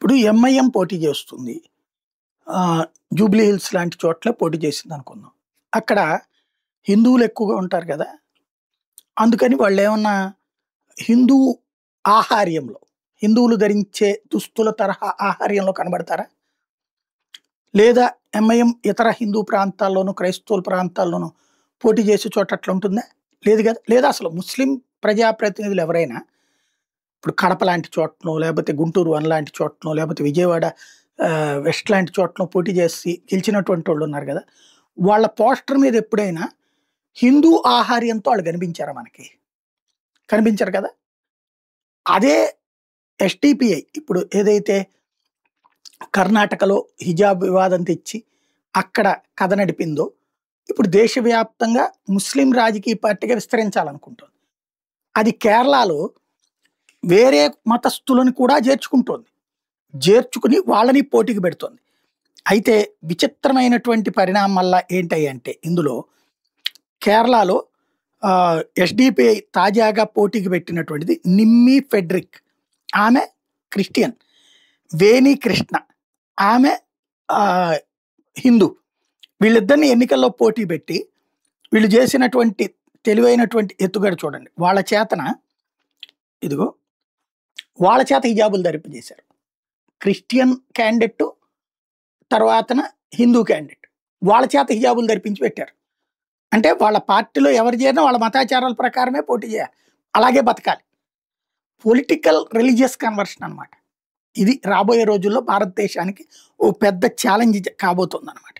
ఇప్పుడు ఎంఐఎం పోటీ చేస్తుంది. జూబ్లీ హిల్స్ లాంటి చోట్ల పోటీ చేసింది అనుకుందాం. అక్కడ హిందువులు ఎక్కువగా ఉంటారు కదా! అందుకని వాళ్ళేమన్నా హిందూ ఆహార్యంలో, హిందువులు ధరించే దుస్తుల తరహా ఆహార్యంలో కనబడతారా? లేదా ఎంఐఎం ఇతర హిందూ ప్రాంతాల్లోనూ, క్రైస్తవుల ప్రాంతాల్లోనూ పోటీ చేసే చోట అట్లా ఉంటుందా? లేదు కదా! లేదా అసలు ముస్లిం ప్రజాప్రతినిధులు ఎవరైనా ఇప్పుడు కడప లాంటి చోటనో, లేకపోతే గుంటూరు వన్ లాంటి చోటనో, లేకపోతే విజయవాడ వెస్ట్ లాంటి చోటనో పోటీ చేసి గెలిచినటువంటి వాళ్ళు ఉన్నారు కదా! వాళ్ళ పోస్టర్ మీద ఎప్పుడైనా హిందూ ఆహార్యంతో వాళ్ళు కనిపించారా మనకి? కనిపించరు కదా! అదే ఎస్‌డిపిఐ ఇప్పుడు ఏదైతే కర్ణాటకలో హిజాబ్ వివాదం తెచ్చి అక్కడ కథ నడిపిందో, ఇప్పుడు దేశవ్యాప్తంగా ముస్లిం రాజకీయ పార్టీగా విస్తరించాలనుకుంటోంది. అది కేరళలో వేరే మతస్థులను కూడా చేర్చుకుంటోంది. చేర్చుకుని వాళ్ళని పోటీకి పెడుతోంది. అయితే విచిత్రమైనటువంటి పరిణామం వల్ల ఏంటంటే ఇందులో కేరళలో ఎస్‌డిపిఐ తాజాగా పోటీకి పెట్టినటువంటిది నిమ్మీ ఫెడ్రిక్. ఆమె క్రిస్టియన్. వేణి కృష్ణ ఆమె హిందూ. వీళ్ళిద్దరిని ఎన్నికల్లో పోటీ పెట్టి వీళ్ళు చేసినటువంటి తెలివైనటువంటి ఎత్తుగడ చూడండి. వాళ్ళ చేత హిజాబులు ధరింపజేశారు. క్రిస్టియన్ క్యాండిడేట్, తర్వాతన హిందూ క్యాండిడేట్. వాళ్ళ చేత హిజాబులు ధరిపించి పెట్టారు. అంటే వాళ్ళ పార్టీలో ఎవరు చేరినా వాళ్ళ మతాచారాల ప్రకారమే పోటీ చేయాలి. అలాగే బతకాలి. పొలిటికల్ రిలీజియస్ కన్వర్షన్ అనమాట. ఇది రాబోయే రోజుల్లో భారతదేశానికి ఓ పెద్ద ఛాలెంజ్ కాబోతోందనమాట.